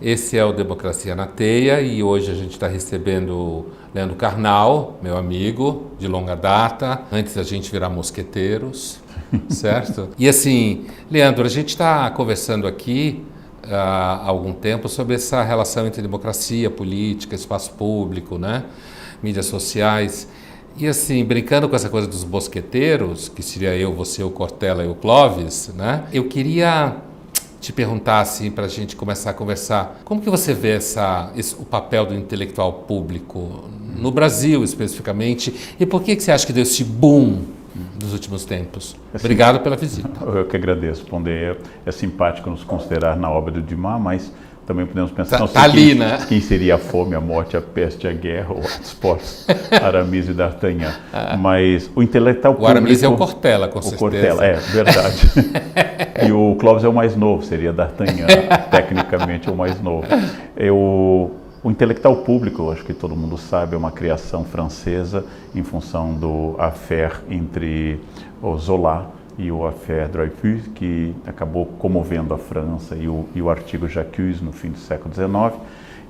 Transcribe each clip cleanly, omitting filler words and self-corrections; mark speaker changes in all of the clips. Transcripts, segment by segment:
Speaker 1: Esse é o Democracia na Teia e hoje a gente está recebendo Leandro Carnal, meu amigo de longa data, antes da gente virar mosqueteiros, certo? E assim, Leandro, a gente está conversando aqui há algum tempo sobre essa relação entre democracia, política, espaço público, né? Mídias sociais. E assim, brincando com essa coisa dos mosqueteiros, que seria eu, você, o Cortella e o Clóvis, né? Eu queria te perguntar, assim, para a gente começar a conversar, como que você vê o papel do intelectual público no Brasil, especificamente, e por que você acha que deu esse boom dos últimos tempos? Obrigado pela visita.
Speaker 2: Eu que agradeço, Pondé. É simpático nos considerar na obra do Dumas, mas também podemos pensar quem seria a fome, a morte, a peste, a guerra, ou Asport, Aramis e D'Artagnan. Mas o intelectual público...
Speaker 1: O Aramis é o Cortella, com certeza.
Speaker 2: O Cortella, é verdade. E o Clóvis é o mais novo, seria D'Artagnan, tecnicamente o mais novo. O intelectual público, acho que todo mundo sabe, é uma criação francesa em função do affaire entre o Zola e o affaire Dreyfus, que acabou comovendo a França, e o artigo J'accuse no fim do século XIX,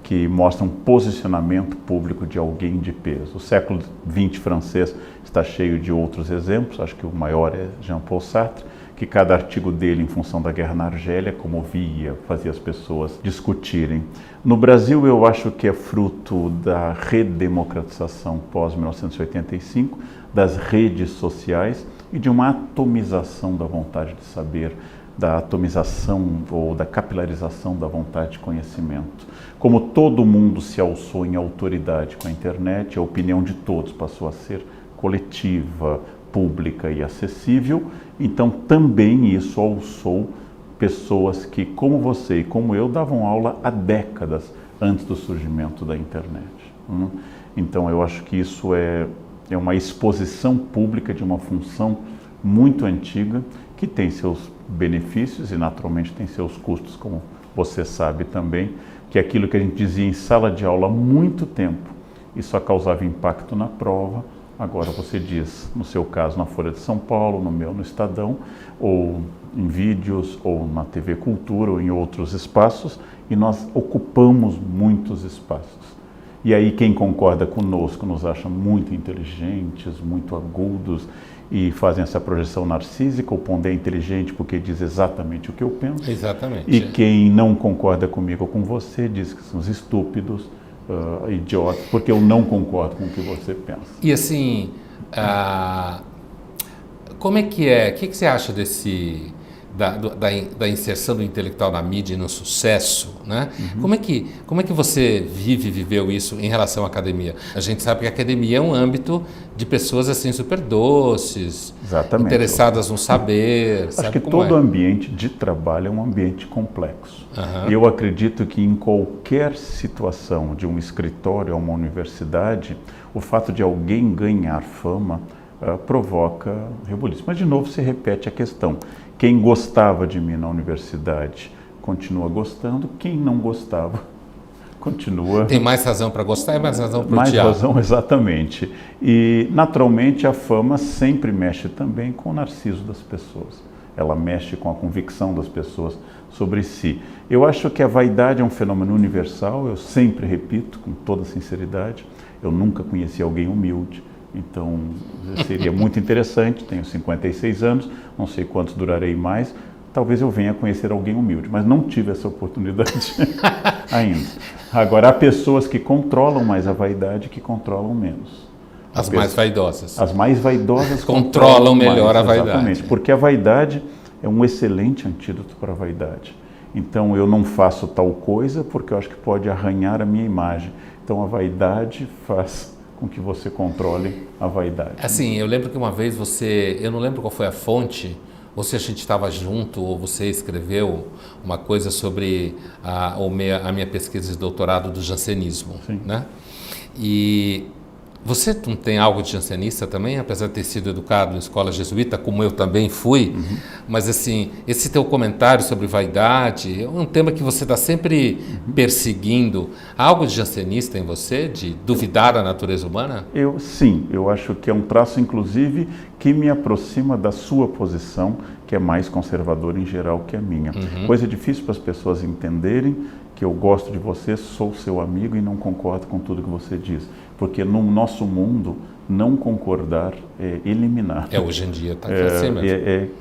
Speaker 2: que mostra um posicionamento público de alguém de peso. O século XX francês está cheio de outros exemplos, acho que o maior é Jean-Paul Sartre, que cada artigo dele, em função da guerra na Argélia, comovia, fazia as pessoas discutirem. No Brasil, eu acho que é fruto da redemocratização pós-1985, das redes sociais e de uma atomização da vontade de saber, da atomização ou da capilarização da vontade de conhecimento. Como todo mundo se alçou em autoridade com a internet, a opinião de todos passou a ser coletiva, pública e acessível, então também isso alçou pessoas que, como você e como eu, davam aula há décadas antes do surgimento da internet. Então eu acho que isso é uma exposição pública de uma função muito antiga, que tem seus benefícios e naturalmente tem seus custos, como você sabe também, que é aquilo que a gente dizia em sala de aula há muito tempo e só causava impacto na prova. Agora você diz, no seu caso, na Folha de São Paulo, no meu, no Estadão, ou em vídeos, ou na TV Cultura, ou em outros espaços, e nós ocupamos muitos espaços. E aí quem concorda conosco nos acha muito inteligentes, muito agudos, e fazem essa projeção narcísica. O Pondé é inteligente porque diz exatamente o que eu penso.
Speaker 1: Exatamente.
Speaker 2: E quem não concorda comigo ou com você diz que são estúpidos, idiotas, porque eu não concordo com o que você pensa.
Speaker 1: E assim, como é que é? O que você acha da inserção do intelectual na mídia e no sucesso, né? Como é que você viveu isso em relação à academia? A gente sabe que a academia é um âmbito de pessoas assim super doces,
Speaker 2: exatamente,
Speaker 1: interessadas no saber.
Speaker 2: Acho que todo ambiente de trabalho é um ambiente complexo. Eu acredito que em qualquer situação, de um escritório a uma universidade, o fato de alguém ganhar fama provoca rebuliço. Mas de novo se repete a questão. Quem gostava de mim na universidade continua gostando, quem não gostava continua...
Speaker 1: Tem mais razão para gostar e mais razão para odiar.
Speaker 2: Mais razão, exatamente. E, naturalmente, a fama sempre mexe também com o narciso das pessoas. Ela mexe com a convicção das pessoas sobre si. Eu acho que a vaidade é um fenômeno universal, eu sempre repito, com toda sinceridade, eu nunca conheci alguém humilde. Então, seria muito interessante, tenho 56 anos, não sei quantos durarei mais, talvez eu venha conhecer alguém humilde, mas não tive essa oportunidade ainda. Agora, há pessoas que controlam mais a vaidade que controlam menos.
Speaker 1: As mais vaidosas.
Speaker 2: As mais vaidosas
Speaker 1: controlam melhor a vaidade.
Speaker 2: Exatamente, porque a vaidade é um excelente antídoto para a vaidade. Então, eu não faço tal coisa porque eu acho que pode arranhar a minha imagem. Então, a vaidade faz com que você controle a vaidade.
Speaker 1: Assim, eu lembro que uma vez eu não lembro qual foi a fonte, ou se a gente estava junto, ou você escreveu uma coisa sobre a minha pesquisa de doutorado do jansenismo, né? E você não tem algo de jansenista também, apesar de ter sido educado em escola jesuíta, como eu também fui, mas assim, esse teu comentário sobre vaidade é um tema que você está sempre perseguindo. Há algo de jansenista em você, de duvidar da natureza humana?
Speaker 2: Sim, eu acho que é um traço, inclusive, que me aproxima da sua posição, que é mais conservadora em geral que a minha. Coisa difícil para as pessoas entenderem que eu gosto de você, sou seu amigo e não concordo com tudo que você diz. Porque no nosso mundo, não concordar é eliminar.
Speaker 1: Hoje em dia está assim mesmo.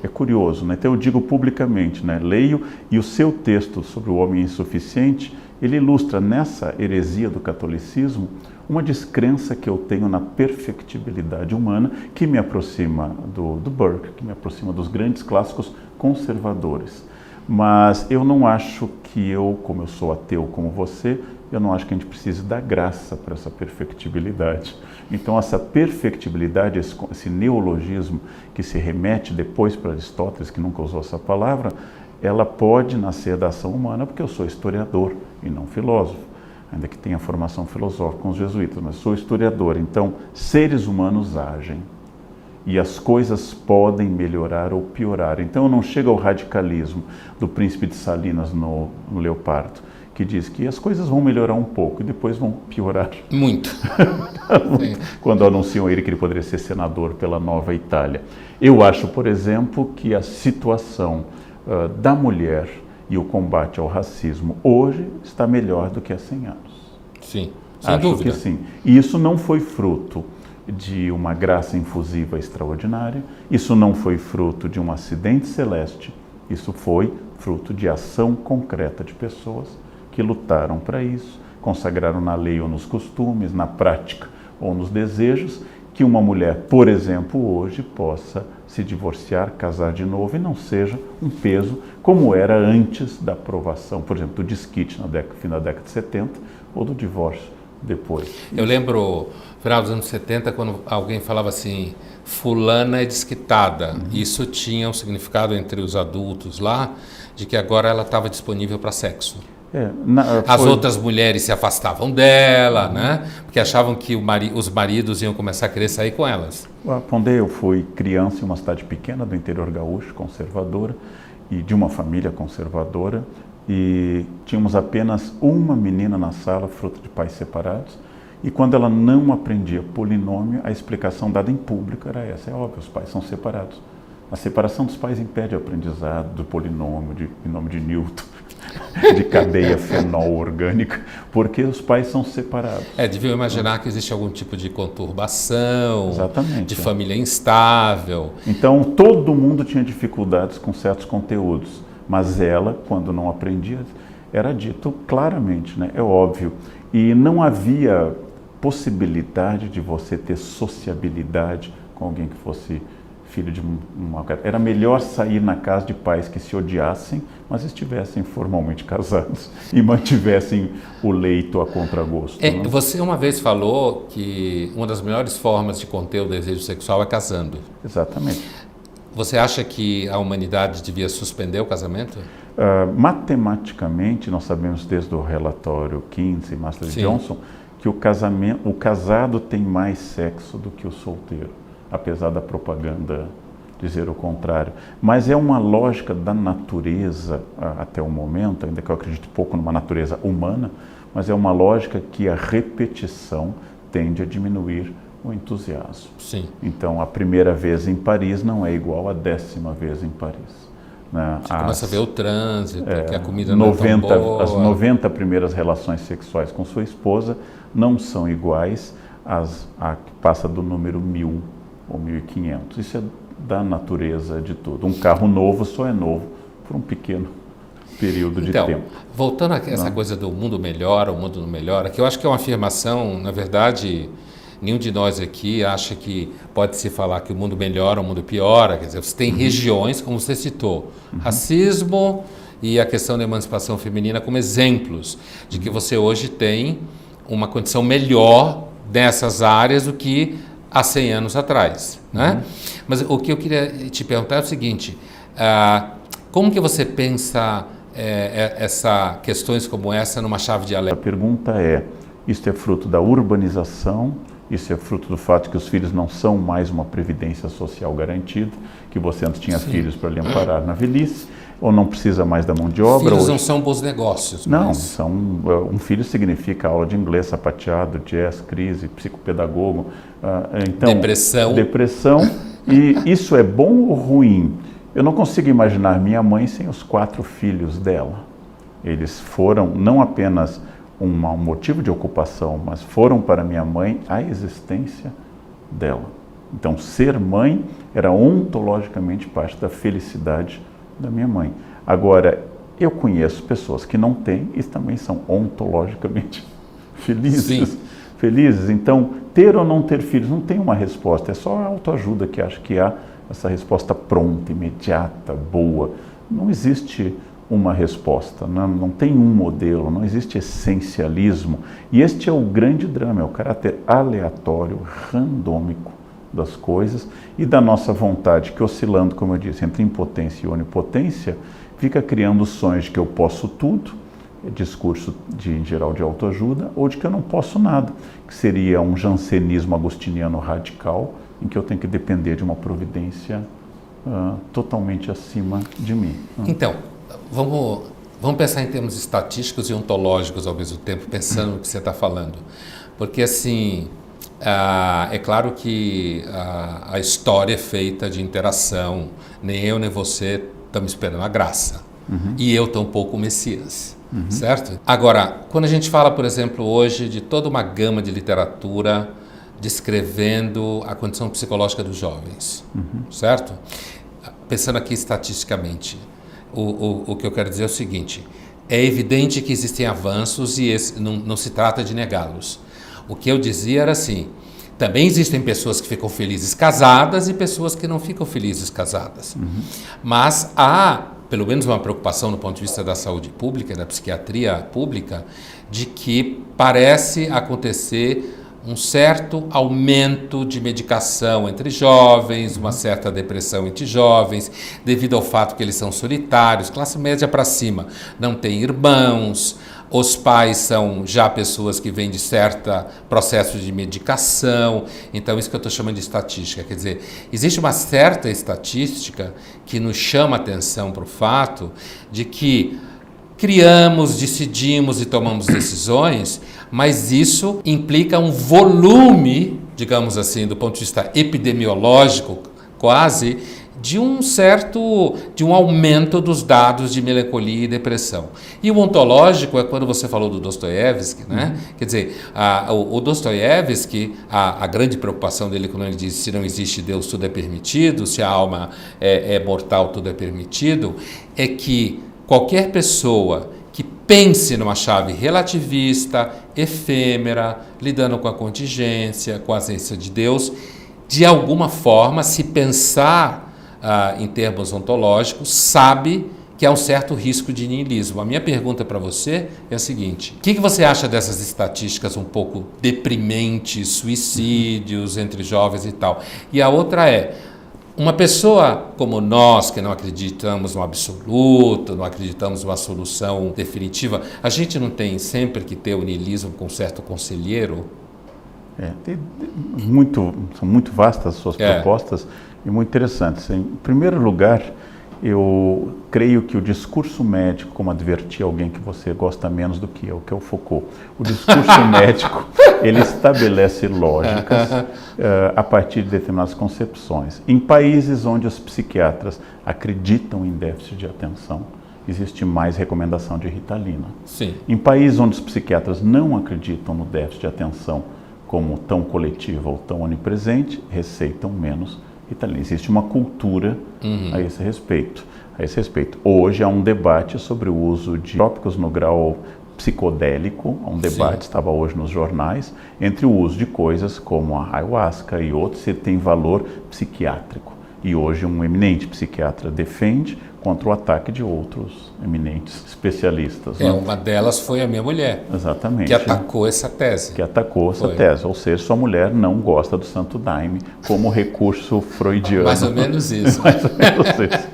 Speaker 2: É curioso, né? Então eu digo publicamente, né? Leio, e o seu texto sobre o homem insuficiente, ele ilustra nessa heresia do catolicismo uma descrença que eu tenho na perfectibilidade humana, que me aproxima do Burke, que me aproxima dos grandes clássicos conservadores. Mas eu não acho que eu, como eu sou ateu como você, eu não acho que a gente precise da graça para essa perfectibilidade. Então essa perfectibilidade, esse neologismo que se remete depois para Aristóteles, que nunca usou essa palavra, ela pode nascer da ação humana, porque eu sou historiador e não filósofo, ainda que tenha formação filosófica com os jesuítas, mas sou historiador. Então, seres humanos agem e as coisas podem melhorar ou piorar. Então, não chega ao radicalismo do príncipe de Salinas no Leopardo, que diz que as coisas vão melhorar um pouco e depois vão piorar.
Speaker 1: Muito.
Speaker 2: Quando anunciam ele que ele poderia ser senador pela Nova Itália. Eu acho, por exemplo, que a situação da mulher e o combate ao racismo hoje está melhor do que há 100 anos.
Speaker 1: Sim, sem
Speaker 2: Acho
Speaker 1: dúvida.
Speaker 2: que sim. E isso não foi fruto de uma graça infusiva extraordinária, isso não foi fruto de um acidente celeste, isso foi fruto de ação concreta de pessoas que lutaram para isso, consagraram na lei ou nos costumes, na prática ou nos desejos, que uma mulher, por exemplo, hoje possa se divorciar, casar de novo e não seja um peso como era antes da aprovação, por exemplo, do desquite no fim da década de 70 ou do divórcio depois.
Speaker 1: Eu lembro, no final dos anos 70, quando alguém falava assim, fulana é desquitada. Isso tinha um significado entre os adultos lá, de que agora ela estava disponível para sexo. As outras mulheres se afastavam dela, né? Porque achavam que os maridos iam começar a querer sair com elas.
Speaker 2: Quando eu fui criança em uma cidade pequena do interior gaúcho, conservadora, e de uma família conservadora, e tínhamos apenas uma menina na sala, fruto de pais separados, e quando ela não aprendia polinômio, a explicação dada em público era essa: é óbvio, os pais são separados. A separação dos pais impede o aprendizado do polinômio, em nome de Newton, de cadeia fenol orgânica, porque os pais são separados.
Speaker 1: Deviam imaginar que existe algum tipo de conturbação,
Speaker 2: Exatamente,
Speaker 1: de família instável.
Speaker 2: Então, todo mundo tinha dificuldades com certos conteúdos, mas ela, quando não aprendia, era dito claramente, né? É óbvio. E não havia possibilidade de você ter sociabilidade com alguém que fosse filho de uma... Era melhor sair na casa de pais que se odiassem, mas estivessem formalmente casados e mantivessem o leito a contragosto. Né?
Speaker 1: Você uma vez falou que uma das melhores formas de conter o desejo sexual é casando.
Speaker 2: Exatamente.
Speaker 1: Você acha que a humanidade devia suspender o casamento?
Speaker 2: Matematicamente, nós sabemos desde o relatório Kinsey e Master Johnson que o casado tem mais sexo do que o solteiro, apesar da propaganda dizer o contrário. Mas é uma lógica da natureza até o momento, ainda que eu acredite pouco numa natureza humana, mas é uma lógica que a repetição tende a diminuir o entusiasmo.
Speaker 1: Sim.
Speaker 2: Então, a primeira vez em Paris não é igual à 10ª vez em Paris. Né?
Speaker 1: Você começa a ver o trânsito, que a comida não é tão boa.
Speaker 2: As 90 primeiras relações sexuais com sua esposa não são iguais à que passa do número 1000 ou 1500. Isso é da natureza de tudo. Um carro novo só é novo por um pequeno período de tempo.
Speaker 1: Voltando a essa coisa do mundo melhora, o mundo não melhora, que eu acho que é uma afirmação, na verdade, nenhum de nós aqui acha que pode-se falar que o mundo melhora, o mundo piora. Quer dizer, você tem regiões, como você citou, racismo e a questão da emancipação feminina como exemplos de que você hoje tem uma condição melhor nessas áreas do que há 100 anos atrás, né? Mas o que eu queria te perguntar é o seguinte, como que você pensa questões como essa numa chave dialética?
Speaker 2: A pergunta é, isto é fruto da urbanização, isso é fruto do fato que os filhos não são mais uma previdência social garantida, que você antes tinha filhos para lhe amparar na velhice, ou não precisa mais da mão de obra.
Speaker 1: Filhos não são bons negócios.
Speaker 2: Não, um filho significa aula de inglês, sapateado, jazz, crise, psicopedagogo, então, depressão. E isso é bom ou ruim? Eu não consigo imaginar minha mãe sem os 4 filhos dela. Eles foram não apenas um motivo de ocupação, mas foram para minha mãe a existência dela. Então, ser mãe era ontologicamente parte da felicidade da minha mãe. Agora, eu conheço pessoas que não têm e também são ontologicamente felizes.
Speaker 1: Sim.
Speaker 2: Felizes. Então, ter ou não ter filhos não tem uma resposta, é só a autoajuda que acha que há essa resposta pronta, imediata, boa. Não existe uma resposta, não tem um modelo, não existe essencialismo. E este é o grande drama, é o caráter aleatório, randômico das coisas e da nossa vontade, que oscilando, como eu disse, entre impotência e onipotência, fica criando sonhos de que eu posso tudo, discurso em geral de autoajuda, ou de que eu não posso nada, que seria um jansenismo agostiniano radical, em que eu tenho que depender de uma providência totalmente acima de mim.
Speaker 1: Então, vamos pensar em termos estatísticos e ontológicos ao mesmo tempo, pensando no que você está falando. Porque, assim, é claro que a história é feita de interação. Nem eu nem você estamos esperando a graça. E eu tampouco o Messias. Certo? Agora, quando a gente fala, por exemplo, hoje de toda uma gama de literatura descrevendo a condição psicológica dos jovens, certo? Pensando aqui estatisticamente, o que eu quero dizer é o seguinte: é evidente que existem avanços e não se trata de negá-los. O que eu dizia era assim: também existem pessoas que ficam felizes casadas e pessoas que não ficam felizes casadas. Mas há, pelo menos, uma preocupação no ponto de vista da saúde pública, da psiquiatria pública, de que parece acontecer um certo aumento de medicação entre jovens, uma certa depressão entre jovens, devido ao fato que eles são solitários, classe média para cima, não têm irmãos, os pais são já pessoas que vêm de certo processo de medicação. Então, isso que eu estou chamando de estatística. Quer dizer, existe uma certa estatística que nos chama a atenção para o fato de que criamos, decidimos e tomamos decisões, mas isso implica um volume, digamos assim, do ponto de vista epidemiológico, quase, de um aumento dos dados de melancolia e depressão. E o ontológico é quando você falou do Dostoiévski, né? Quer dizer, o Dostoiévski, a grande preocupação dele quando ele diz: se não existe Deus, tudo é permitido, se a alma é mortal, tudo é permitido, é que qualquer pessoa que pense numa chave relativista, efêmera, lidando com a contingência, com a ausência de Deus, de alguma forma, se pensar em termos ontológicos, sabe que há um certo risco de niilismo. A minha pergunta para você é a seguinte: o que você acha dessas estatísticas um pouco deprimentes, suicídios entre jovens e tal? E a outra é: uma pessoa como nós, que não acreditamos no absoluto, não acreditamos numa solução definitiva, a gente não tem sempre que ter o niilismo com um certo conselheiro?
Speaker 2: São muito vastas as suas propostas e muito interessantes. Em primeiro lugar, eu creio que o discurso médico, como adverti alguém que você gosta menos do que eu, que é o Foucault, o discurso médico, ele estabelece lógicas a partir de determinadas concepções. Em países onde os psiquiatras acreditam em déficit de atenção, existe mais recomendação de Ritalina.
Speaker 1: Sim.
Speaker 2: Em países onde os psiquiatras não acreditam no déficit de atenção como tão coletivo ou tão onipresente, receitam menos Ritalina. Existe uma cultura a esse respeito. Hoje há um debate sobre o uso de trópicos no grau psicodélico, há um debate, estava hoje nos jornais, entre o uso de coisas como a ayahuasca e outros, se tem valor psiquiátrico. E hoje um eminente psiquiatra defende contra o ataque de outros eminentes especialistas.
Speaker 1: Uma delas foi a minha mulher.
Speaker 2: Exatamente.
Speaker 1: Que atacou essa tese.
Speaker 2: Ou seja, sua mulher não gosta do Santo Daime como recurso freudiano.
Speaker 1: Mais ou menos isso.
Speaker 2: Mais ou menos isso.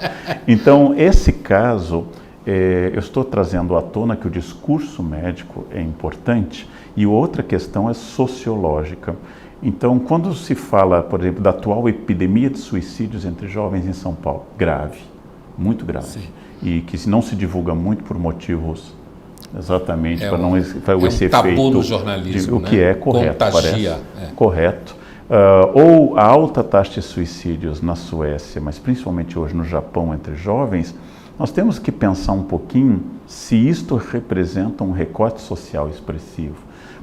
Speaker 2: Então, esse caso, eu estou trazendo à tona que o discurso médico é importante e outra questão é sociológica. Então, quando se fala, por exemplo, da atual epidemia de suicídios entre jovens em São Paulo, grave, muito grave,
Speaker 1: Sim.
Speaker 2: e que não se divulga muito por motivos exatamente para não esse
Speaker 1: efeito tabu no jornalismo,
Speaker 2: o que é correto,
Speaker 1: contagia,
Speaker 2: parece correto. Ou a alta taxa de suicídios na Suécia, mas principalmente hoje no Japão entre jovens, nós temos que pensar um pouquinho se isto representa um recorte social expressivo.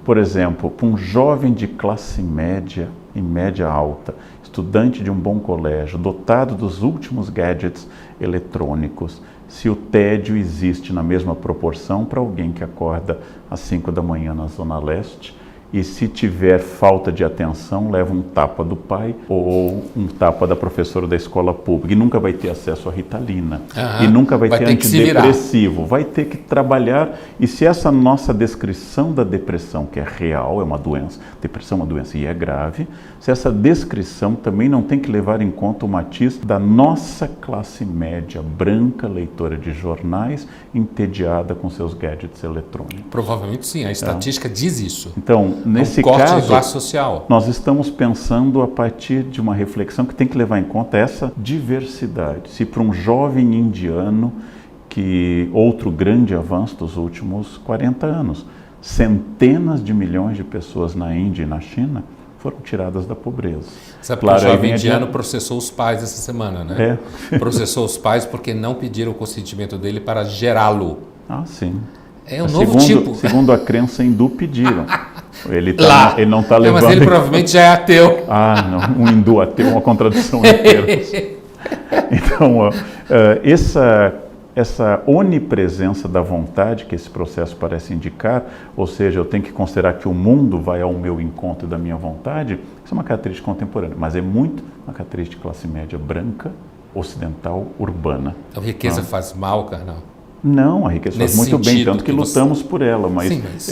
Speaker 2: Por exemplo, para um jovem de classe média e média alta, estudante de um bom colégio, dotado dos últimos gadgets eletrônicos, se o tédio existe na mesma proporção para alguém que acorda às 5 da manhã na Zona Leste, e se tiver falta de atenção, leva um tapa do pai ou um tapa da professora da escola pública, e nunca vai ter acesso à Ritalina, e nunca vai ter antidepressivo, vai ter que trabalhar. E se essa nossa descrição da depressão, que é real, é uma doença, depressão é uma doença e é grave, se essa descrição também não tem que levar em conta o matiz da nossa classe média, branca, leitora de jornais, entediada com seus gadgets eletrônicos.
Speaker 1: Provavelmente sim, a estatística diz isso.
Speaker 2: Então, nesse
Speaker 1: corte
Speaker 2: caso,
Speaker 1: de classe social.
Speaker 2: Nós estamos pensando a partir de uma reflexão que tem que levar em conta essa diversidade. Se para um jovem indiano, que outro grande avanço dos últimos 40 anos, centenas de milhões de pessoas na Índia e na China foram tiradas da pobreza.
Speaker 1: Sabe, claro, que o jovem indiano processou os pais essa semana, né? Processou os pais porque não pediram o consentimento dele para gerá-lo.
Speaker 2: Ah, sim.
Speaker 1: É um novo tipo.
Speaker 2: Segundo a crença hindu, pediram. Ele não está levando...
Speaker 1: Mas ele provavelmente já é ateu.
Speaker 2: Ah, não. Um hindu ateu é uma contradição em termos. Então, essa onipresença da vontade que esse processo parece indicar, ou seja, eu tenho que considerar que o mundo vai ao meu encontro da minha vontade, isso é uma característica contemporânea, mas é muito uma característica de classe média branca, ocidental, urbana.
Speaker 1: A riqueza faz mal, Karnal?
Speaker 2: Não, a riqueza faz muito bem, tanto que lutamos por ela, mas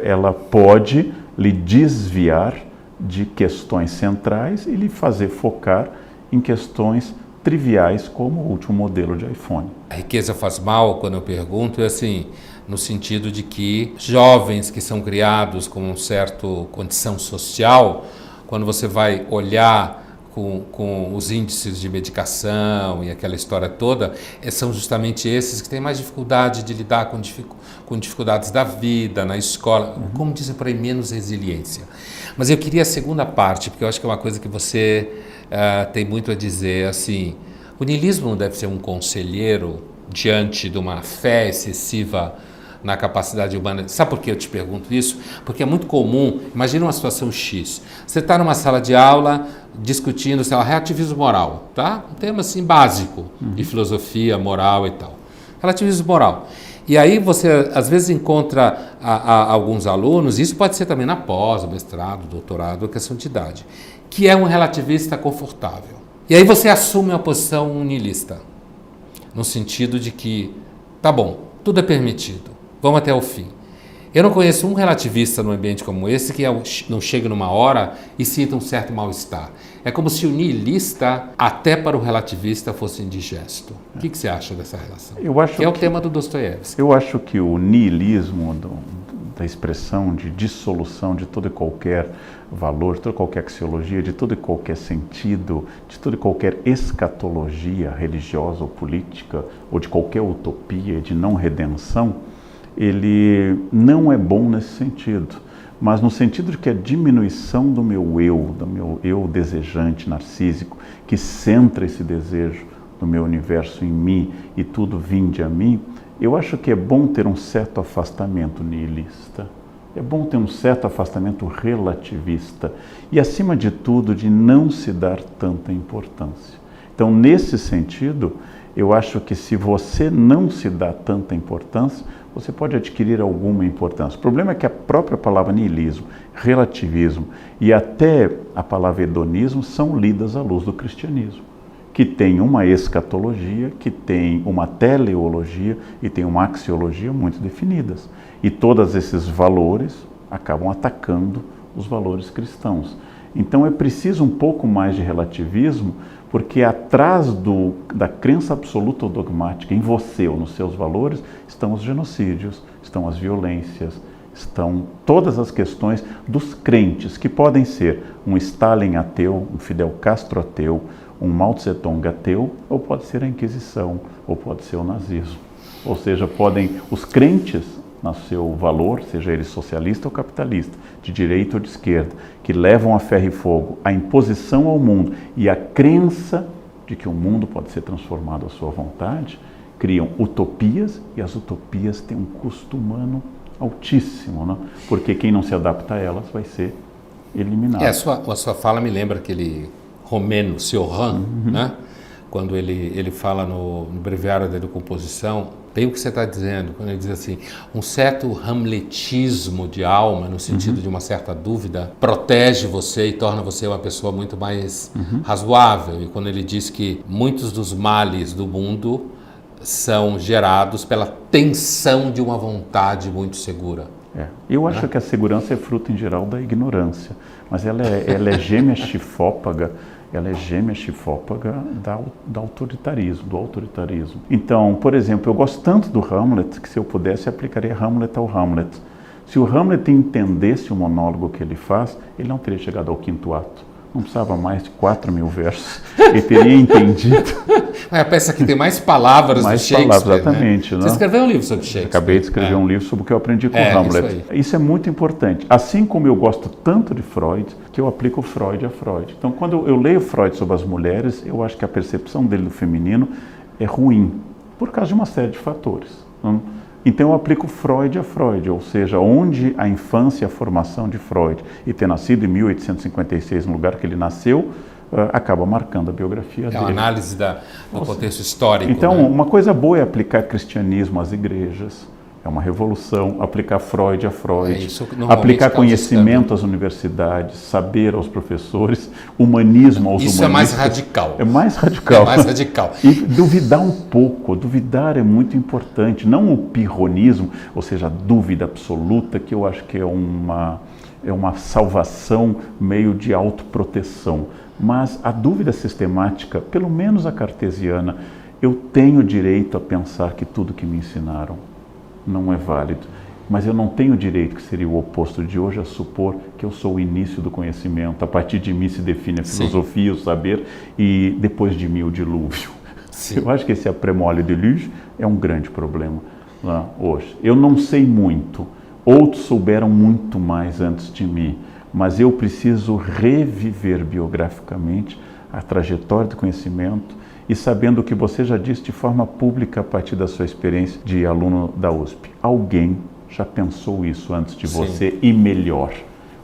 Speaker 2: ela pode lhe desviar de questões centrais e lhe fazer focar em questões triviais, como o último modelo de iPhone.
Speaker 1: A riqueza faz mal, quando eu pergunto, é assim, no sentido de que jovens que são criados com uma certa condição social, quando você vai olhar com os índices de medicação e aquela história toda, são justamente esses que têm mais dificuldade de lidar com dificuldades da vida, na escola, como dizem por aí, menos resiliência. Mas eu queria a segunda parte, porque eu acho que é uma coisa que você tem muito a dizer, assim, o niilismo não deve ser um conselheiro diante de uma fé excessiva na capacidade humana. Sabe por que eu te pergunto isso? Porque é muito comum, imagina uma situação X, você está numa sala de aula discutindo, sei lá, relativismo moral, tá? Um tema assim básico de filosofia, moral e tal. Relativismo moral. E aí você às vezes encontra alguns alunos, isso pode ser também na pós, mestrado, doutorado, questão de idade, que é um relativista confortável. E aí você assume uma posição niilista, no sentido de que, tá bom, tudo é permitido, vamos até o fim. Eu não conheço um relativista num ambiente como esse que não chega numa hora e sinta um certo mal-estar. É como se o niilista, até para o relativista, fosse indigesto. O que você acha dessa relação? Que é o tema do Dostoiévski.
Speaker 2: Eu acho que o niilismo, da expressão de dissolução de todo e qualquer valor, de toda e qualquer axiologia, de todo e qualquer sentido, de toda e qualquer escatologia religiosa ou política, ou de qualquer utopia de não redenção, ele não é bom nesse sentido, mas no sentido de que a diminuição do meu eu desejante, narcísico, que centra esse desejo do meu universo em mim e tudo vinde a mim, eu acho que é bom ter um certo afastamento niilista, é bom ter um certo afastamento relativista e, acima de tudo, de não se dar tanta importância. Então, nesse sentido, eu acho que se você não se dá tanta importância, você pode adquirir alguma importância. O problema é que a própria palavra niilismo, relativismo e até a palavra hedonismo são lidas à luz do cristianismo, que tem uma escatologia, que tem uma teleologia e tem uma axiologia muito definidas. E todos esses valores acabam atacando os valores cristãos. Então é preciso um pouco mais de relativismo, porque atrás da crença absoluta ou dogmática em você ou nos seus valores estão os genocídios, estão as violências, estão todas as questões dos crentes, que podem ser um Stalin ateu, um Fidel Castro ateu, um Mao Tse-tung ateu, ou pode ser a Inquisição, ou pode ser o nazismo. Ou seja, os crentes, no seu valor, seja ele socialista ou capitalista, de direita ou de esquerda, que levam a ferro e fogo a imposição ao mundo e a crença de que o mundo pode ser transformado à sua vontade, criam utopias e as utopias têm um custo humano altíssimo, né? Porque quem não se adapta a elas vai ser eliminado.
Speaker 1: A sua fala me lembra aquele romeno, Cioran, né? Quando ele fala no Breviário da Decomposição, bem o que você está dizendo, quando ele diz assim, um certo hamletismo de alma, no sentido de uma certa dúvida, protege você e torna você uma pessoa muito mais razoável. E quando ele diz que muitos dos males do mundo são gerados pela tensão de uma vontade muito segura.
Speaker 2: Eu acho que a segurança é fruto, em geral, da ignorância, mas ela é gêmea chifópaga. Ela é gêmea chifópaga do autoritarismo. Então, por exemplo, eu gosto tanto do Hamlet que, se eu pudesse, aplicaria Hamlet ao Hamlet. Se o Hamlet entendesse o monólogo que ele faz, ele não teria chegado ao 5º ato. Não precisava mais de 4.000 versos. Ele teria entendido.
Speaker 1: É a peça que tem mais palavras do Shakespeare.
Speaker 2: Exatamente.
Speaker 1: Né? Você escreveu um livro sobre Shakespeare.
Speaker 2: Acabei de escrever um livro sobre o que eu aprendi com Hamlet. Isso é muito importante. Assim como eu gosto tanto de Freud, que eu aplico Freud a Freud. Então, quando eu leio Freud sobre as mulheres, eu acho que a percepção dele do feminino é ruim, por causa de uma série de fatores. Então eu aplico Freud a Freud, ou seja, onde a infância e a formação de Freud, e ter nascido em 1856 no lugar que ele nasceu, acaba marcando a biografia dele.
Speaker 1: É uma análise do contexto histórico.
Speaker 2: Então,
Speaker 1: né?
Speaker 2: Uma coisa boa é aplicar cristianismo às igrejas, é uma revolução, aplicar Freud a Freud, aplicar conhecimento às universidades, saber aos professores, humanismo aos humanistas.
Speaker 1: Isso é mais radical.
Speaker 2: É mais radical.
Speaker 1: É mais radical.
Speaker 2: E duvidar um pouco, duvidar é muito importante, não o pirronismo, ou seja, a dúvida absoluta, que eu acho que é uma salvação meio de autoproteção. Mas a dúvida sistemática, pelo menos a cartesiana, eu tenho direito a pensar que tudo que me ensinaram não é válido, mas eu não tenho direito, que seria o oposto de hoje, a supor que eu sou o início do conhecimento, a partir de mim se define a filosofia, o saber, e depois de mim o dilúvio. Eu acho que esse après-moi déluge é um grande problema hoje. Eu não sei muito, outros souberam muito mais antes de mim, mas eu preciso reviver biograficamente a trajetória do conhecimento, e sabendo o que você já disse de forma pública a partir da sua experiência de aluno da USP. Alguém já pensou isso antes de você e melhor.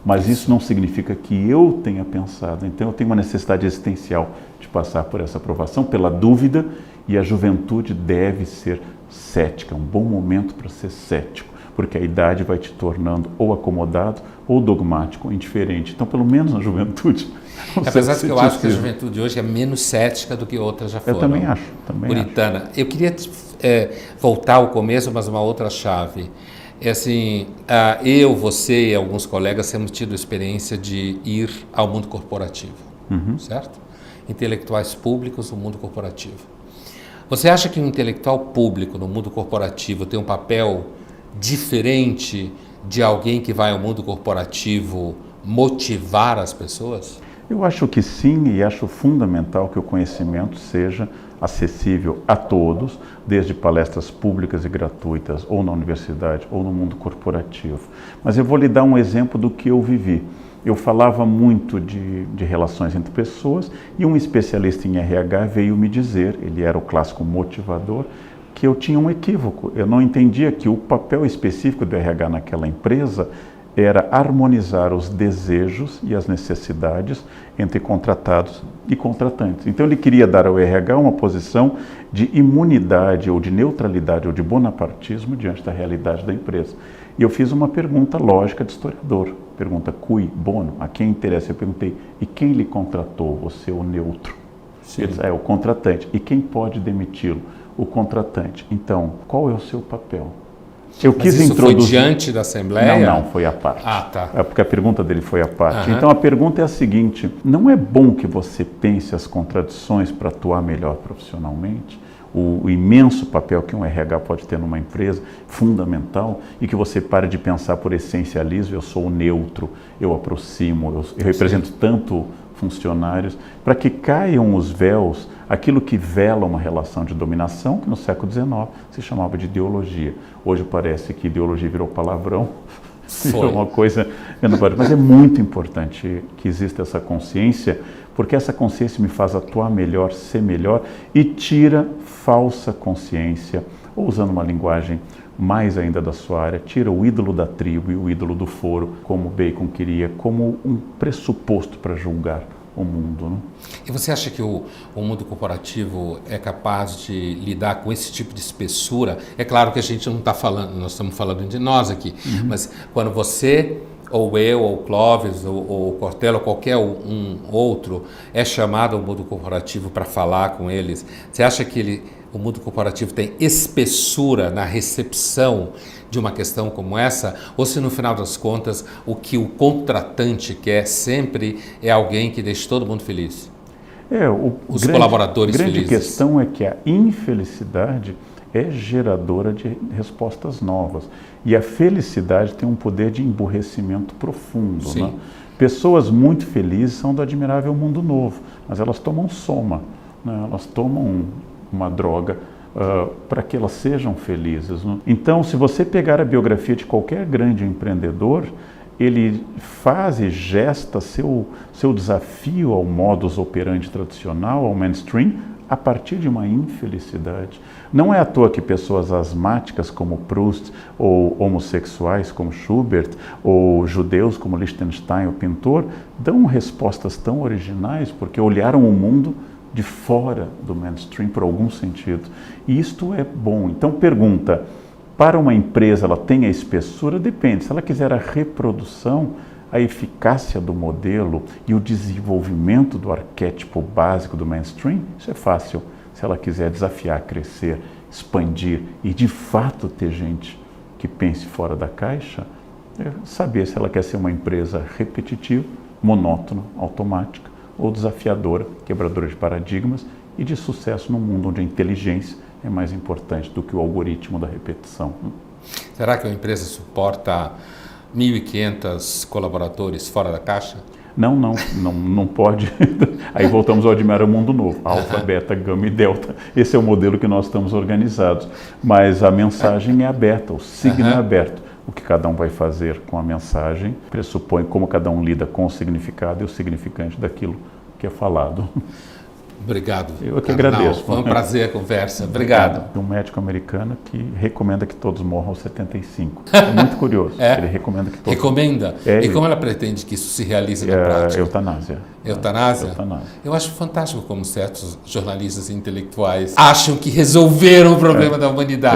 Speaker 2: Mas isso não significa que eu tenha pensado. Então eu tenho uma necessidade existencial de passar por essa aprovação, pela dúvida, e a juventude deve ser cética. É um bom momento para ser cético, porque a idade vai te tornando ou acomodado ou dogmático, ou indiferente. Então, pelo menos na juventude...
Speaker 1: Apesar de que eu acho que a juventude hoje é menos cética do que outras já foram.
Speaker 2: Eu também acho.
Speaker 1: Puritana. Eu queria voltar ao começo, mas uma outra chave. É assim, eu, você e alguns colegas temos tido a experiência de ir ao mundo corporativo, certo? Intelectuais públicos no mundo corporativo. Você acha que um intelectual público no mundo corporativo tem um papel diferente de alguém que vai ao mundo corporativo motivar as pessoas?
Speaker 2: Eu acho que sim, e acho fundamental que o conhecimento seja acessível a todos, desde palestras públicas e gratuitas, ou na universidade, ou no mundo corporativo. Mas eu vou lhe dar um exemplo do que eu vivi. Eu falava muito de relações entre pessoas, e um especialista em RH veio me dizer, ele era o clássico motivador, que eu tinha um equívoco. Eu não entendia que o papel específico do RH naquela empresa era harmonizar os desejos e as necessidades entre contratados e contratantes. Então ele queria dar ao RH uma posição de imunidade ou de neutralidade ou de bonapartismo diante da realidade da empresa. E eu fiz uma pergunta lógica de historiador, pergunta cui bono, a quem interessa? Eu perguntei, e quem lhe contratou, você o neutro? Ele disse, o contratante. E quem pode demiti-lo? O contratante. Então, qual é o seu papel? Eu
Speaker 1: quis isso introduzir... foi diante da Assembleia?
Speaker 2: Não, foi à parte.
Speaker 1: Tá.
Speaker 2: É porque a pergunta dele foi à parte. Então a pergunta é a seguinte, não é bom que você pense as contradições para atuar melhor profissionalmente? O imenso papel que um RH pode ter numa empresa, fundamental, e que você pare de pensar por essencialismo, eu sou o neutro, eu aproximo, eu represento tanto funcionários, para que caiam os véus, aquilo que vela uma relação de dominação, que no século XIX se chamava de ideologia. Hoje parece que ideologia virou palavrão, virou uma coisa... Mas é muito importante que exista essa consciência, porque essa consciência me faz atuar melhor, ser melhor e tira falsa consciência, ou usando uma linguagem mais ainda da sua área, tira o ídolo da tribo e o ídolo do foro, como Bacon queria, como um pressuposto para julgar o mundo. Né?
Speaker 1: E você acha que o mundo corporativo é capaz de lidar com esse tipo de espessura? É claro que a gente não está falando, nós estamos falando de nós aqui, mas quando você, ou eu, ou o Clóvis, ou o Cortella, ou qualquer um outro, é chamado ao mundo corporativo para falar com eles, você acha que o mundo corporativo tem espessura na recepção de uma questão como essa? Ou se no final das contas o que o contratante quer sempre é alguém que deixe todo mundo feliz? Os colaboradores felizes.
Speaker 2: A grande questão é que a infelicidade é geradora de respostas novas. E a felicidade tem um poder de emburrecimento profundo. Né? Pessoas muito felizes são do admirável mundo novo, mas elas tomam soma, né? Elas tomam uma droga para que elas sejam felizes. Né? Então, se você pegar a biografia de qualquer grande empreendedor, ele faz e gesta seu desafio ao modus operandi tradicional, ao mainstream, a partir de uma infelicidade. Não é à toa que pessoas asmáticas como Proust, ou homossexuais como Schubert, ou judeus como Liechtenstein, o pintor, dão respostas tão originais porque olharam o mundo de fora do mainstream por algum sentido. E isto é bom. Então pergunta, para uma empresa ela tem a espessura? Depende. Se ela quiser a reprodução, a eficácia do modelo e o desenvolvimento do arquétipo básico do mainstream, isso é fácil. Se ela quiser desafiar, crescer, expandir e de fato ter gente que pense fora da caixa, é saber se ela quer ser uma empresa repetitiva, monótona, automática ou desafiadora, quebradora de paradigmas e de sucesso num mundo onde a inteligência é mais importante do que o algoritmo da repetição.
Speaker 1: Será que uma empresa suporta 1.500 colaboradores fora da caixa?
Speaker 2: Não pode. Aí voltamos ao admirável mundo novo. Alfa, beta, gama e delta. Esse é o modelo que nós estamos organizados. Mas a mensagem é aberta, o signo é aberto. O que cada um vai fazer com a mensagem pressupõe como cada um lida com o significado e o significante daquilo que é falado.
Speaker 1: Obrigado.
Speaker 2: Eu que agradeço.
Speaker 1: Foi um prazer a conversa. Obrigado.
Speaker 2: Um médico americano que recomenda que todos morram aos 75. É muito curioso. Ele recomenda que todos...
Speaker 1: Recomenda? E como ela pretende que isso se realize na prática?
Speaker 2: Eutanásia.
Speaker 1: Eutanásia?
Speaker 2: Eutanásia.
Speaker 1: Eu acho fantástico como certos jornalistas intelectuais acham que resolveram o problema da humanidade.